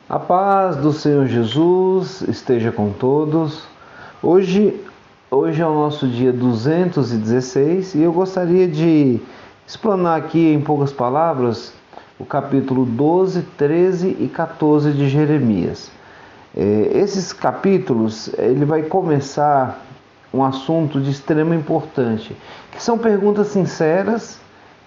A paz do Senhor Jesus esteja com todos. Hoje é o nosso dia 216 e eu gostaria de explanar aqui em poucas palavras o capítulo 12, 13 e 14 de Jeremias. Esses capítulos, ele vai começar um assunto de extrema importância, que são perguntas sinceras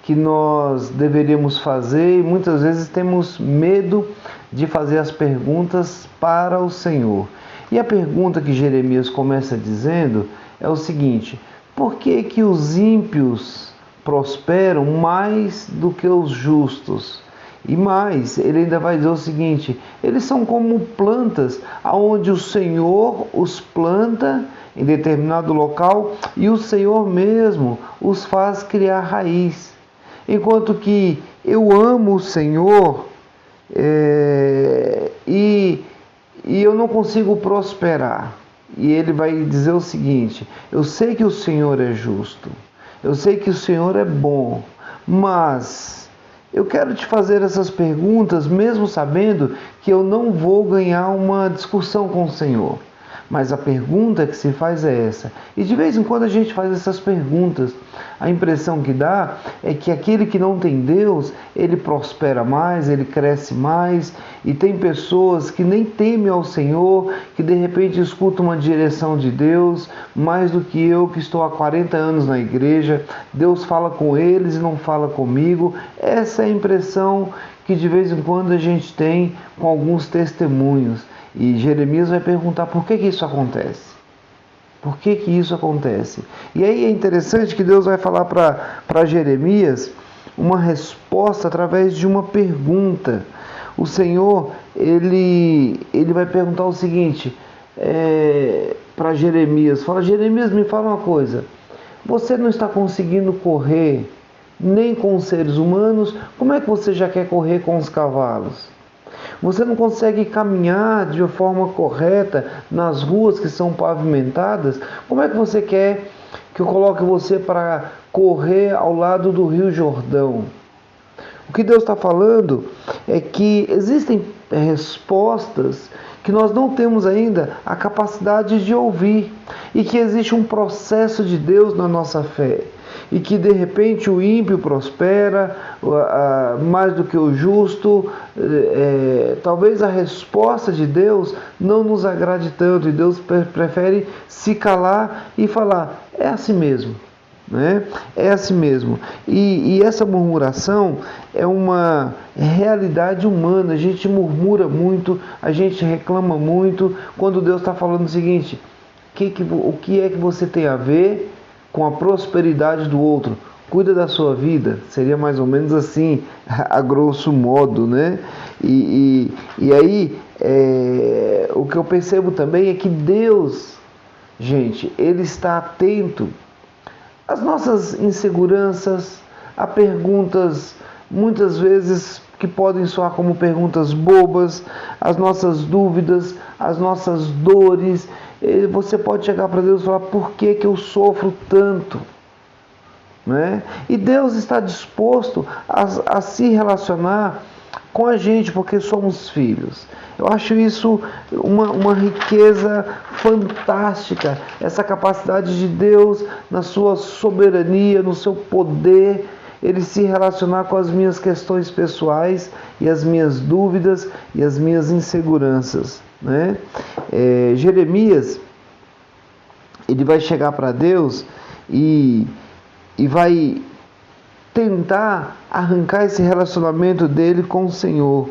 que nós deveríamos fazer e muitas vezes temos medo de fazer as perguntas para o Senhor. E a pergunta que Jeremias começa dizendo é o seguinte: por que que os ímpios prosperam mais do que os justos? E mais, ele ainda vai dizer o seguinte: eles são como plantas, aonde o Senhor os planta em determinado local e o Senhor mesmo os faz criar raiz. Enquanto que eu amo o Senhor e eu não consigo prosperar. E ele vai dizer o seguinte: eu sei que o Senhor é justo, eu sei que o Senhor é bom, mas eu quero te fazer essas perguntas mesmo sabendo que eu não vou ganhar uma discussão com o Senhor. Mas a pergunta que se faz é essa. E de vez em quando a gente faz essas perguntas. A impressão que dá é que aquele que não tem Deus, ele prospera mais, ele cresce mais. E tem pessoas que nem temem ao Senhor, que de repente escutam uma direção de Deus, mais do que eu que estou há 40 anos na igreja. Deus fala com eles e não fala comigo. Essa é a impressão que de vez em quando a gente tem com alguns testemunhos. E Jeremias vai perguntar por que isso acontece. Por que isso acontece? E aí é interessante que Deus vai falar para Jeremias uma resposta através de uma pergunta. O Senhor, ele vai perguntar o seguinte para Jeremias. Fala: Jeremias, me fala uma coisa. Você não está conseguindo correr nem com os seres humanos, como é que você já quer correr com os cavalos? Você não consegue caminhar de uma forma correta nas ruas que são pavimentadas? Como é que você quer que eu coloque você para correr ao lado do Rio Jordão? O que Deus está falando é que existem respostas que nós não temos ainda a capacidade de ouvir e que existe um processo de Deus na nossa fé. E que de repente o ímpio prospera mais do que o justo. Talvez a resposta de Deus não nos agrade tanto e Deus prefere se calar e falar: é assim mesmo, né? É assim mesmo. E essa murmuração é uma realidade humana. A gente murmura muito, a gente reclama muito quando Deus está falando o seguinte: o que é que você tem a ver com a prosperidade do outro? Cuida da sua vida. Seria mais ou menos assim, a grosso modo, né? E aí, o que eu percebo também é que Deus, gente, Ele está atento às nossas inseguranças, a perguntas, muitas vezes, que podem soar como perguntas bobas, as nossas dúvidas, as nossas dores. Você pode chegar para Deus e falar: por que eu sofro tanto? Né? E Deus está disposto a se relacionar com a gente, porque somos filhos. Eu acho isso uma riqueza fantástica, essa capacidade de Deus, na sua soberania, no seu poder, Ele se relacionar com as minhas questões pessoais e as minhas dúvidas e as minhas inseguranças, né? Jeremias, ele vai chegar para Deus e vai tentar arrancar esse relacionamento dele com o Senhor.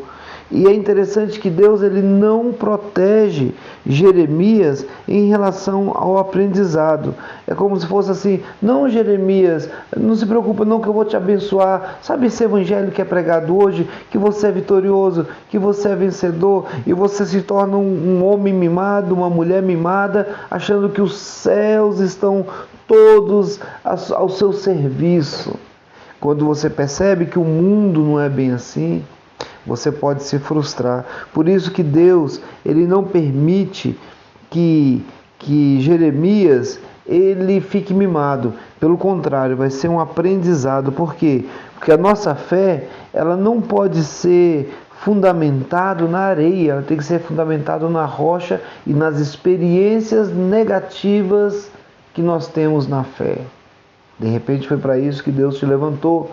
E é interessante que Deus, ele não protege Jeremias em relação ao aprendizado. É como se fosse assim: não, Jeremias, não se preocupa não, que eu vou te abençoar. Sabe esse evangelho que é pregado hoje? Que você é vitorioso, que você é vencedor e você se torna um homem mimado, uma mulher mimada, achando que os céus estão todos ao seu serviço. Quando você percebe que o mundo não é bem assim, você pode se frustrar. Por isso que Deus, ele não permite que Jeremias ele fique mimado. Pelo contrário, vai ser um aprendizado. Por quê? Porque a nossa fé, ela não pode ser fundamentado na areia, ela tem que ser fundamentado na rocha e nas experiências negativas que nós temos na fé. De repente foi para isso que Deus te levantou.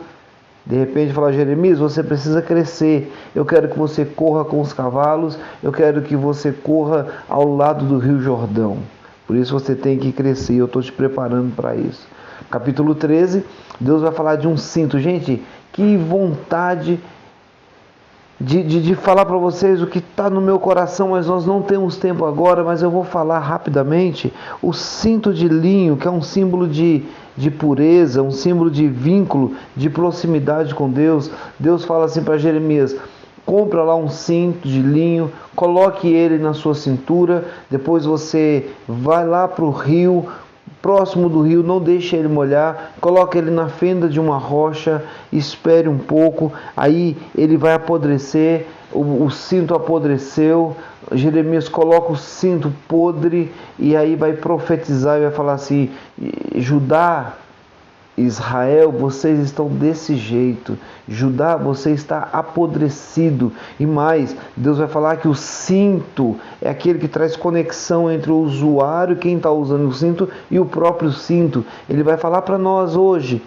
De repente fala: Jeremias, você precisa crescer. Eu quero que você corra com os cavalos. Eu quero que você corra ao lado do Rio Jordão. Por isso você tem que crescer. Eu estou te preparando para isso. Capítulo 13, Deus vai falar de um cinto. Gente, que vontade de falar para vocês o que está no meu coração, mas nós não temos tempo agora, mas eu vou falar rapidamente. O cinto de linho, que é um símbolo de pureza, um símbolo de vínculo, de proximidade com Deus. Deus fala assim para Jeremias: compra lá um cinto de linho, coloque ele na sua cintura, depois você vai lá para o rio, próximo do rio, não deixe ele molhar, coloque ele na fenda de uma rocha, espere um pouco, aí ele vai apodrecer, o cinto apodreceu, Jeremias coloca o cinto podre e aí vai profetizar e vai falar assim: Judá, Israel, vocês estão desse jeito. Judá, você está apodrecido. E mais, Deus vai falar que o cinto é aquele que traz conexão entre o usuário, quem está usando o cinto, e o próprio cinto. Ele vai falar para nós hoje: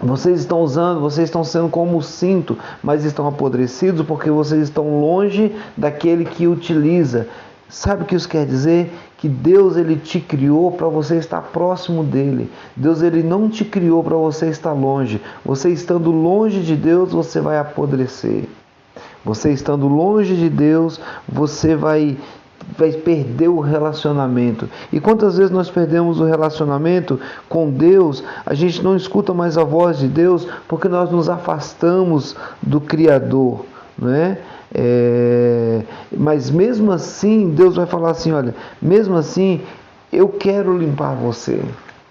vocês estão usando, vocês estão sendo como o cinto, mas estão apodrecidos porque vocês estão longe daquele que utiliza. Sabe o que isso quer dizer? Que Deus, ele te criou para você estar próximo dele. Deus, ele não te criou para você estar longe. Você estando longe de Deus, você vai apodrecer. Você estando longe de Deus, você vai perder o relacionamento. E quantas vezes nós perdemos o relacionamento com Deus? A gente não escuta mais a voz de Deus porque nós nos afastamos do Criador, não é? Mas mesmo assim, Deus vai falar assim: olha, mesmo assim, eu quero limpar você,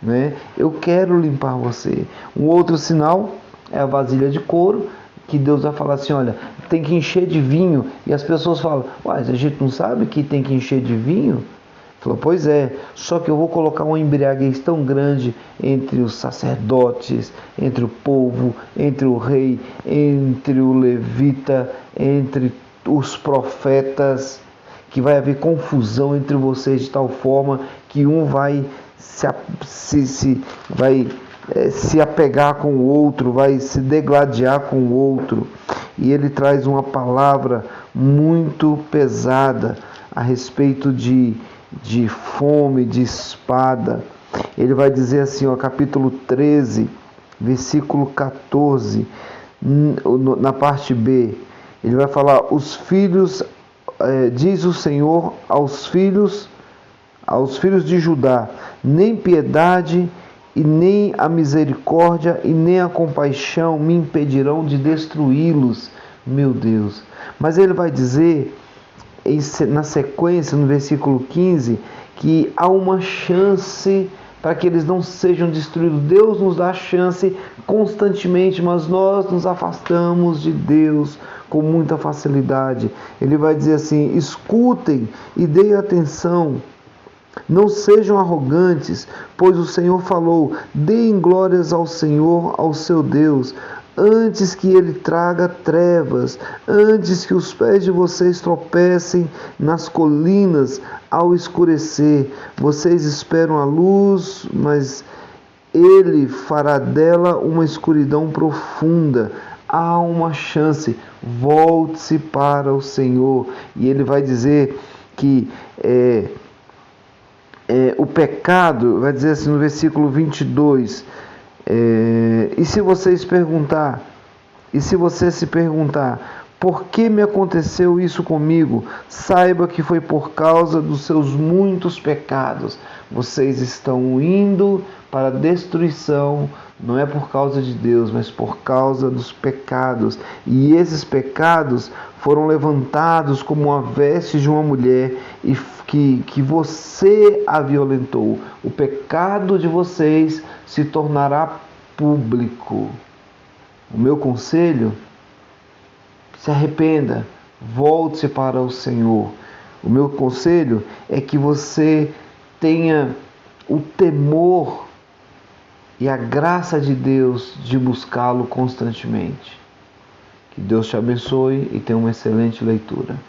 né? Eu quero limpar você. Um outro sinal é a vasilha de couro, que Deus vai falar assim: olha, tem que encher de vinho. E as pessoas falam: uai, a gente não sabe que tem que encher de vinho? Falou: pois é, só que eu vou colocar uma embriaguez tão grande entre os sacerdotes, entre o povo, entre o rei, entre o levita, entre os profetas, que vai haver confusão entre vocês de tal forma que um vai se apegar com o outro, vai se degladiar com o outro. E ele traz uma palavra muito pesada a respeito de fome, de espada. Ele vai dizer assim, ó, capítulo 13, versículo 14, na parte B, ele vai falar: os filhos, diz o Senhor aos filhos de Judá, nem piedade e nem a misericórdia e nem a compaixão me impedirão de destruí-los. Meu Deus. Mas ele vai dizer na sequência, no versículo 15, que há uma chance para que eles não sejam destruídos. Deus nos dá chance constantemente, mas nós nos afastamos de Deus com muita facilidade. Ele vai dizer assim: escutem e deem atenção, não sejam arrogantes, pois o Senhor falou: deem glórias ao Senhor, ao seu Deus, antes que ele traga trevas, antes que os pés de vocês tropecem nas colinas ao escurecer. Vocês esperam a luz, mas ele fará dela uma escuridão profunda. Há uma chance, volte-se para o Senhor. E ele vai dizer que o pecado, vai dizer assim no versículo 22, e se você se perguntar, por que me aconteceu isso comigo? Saiba que foi por causa dos seus muitos pecados. Vocês estão indo para a destruição, não é por causa de Deus, mas por causa dos pecados. E esses pecados foram levantados como uma veste de uma mulher e que você a violentou. O pecado de vocês se tornará público. O meu conselho: se arrependa, volte-se para o Senhor. O meu conselho é que você tenha o temor e a graça de Deus de buscá-lo constantemente. Que Deus te abençoe e tenha uma excelente leitura.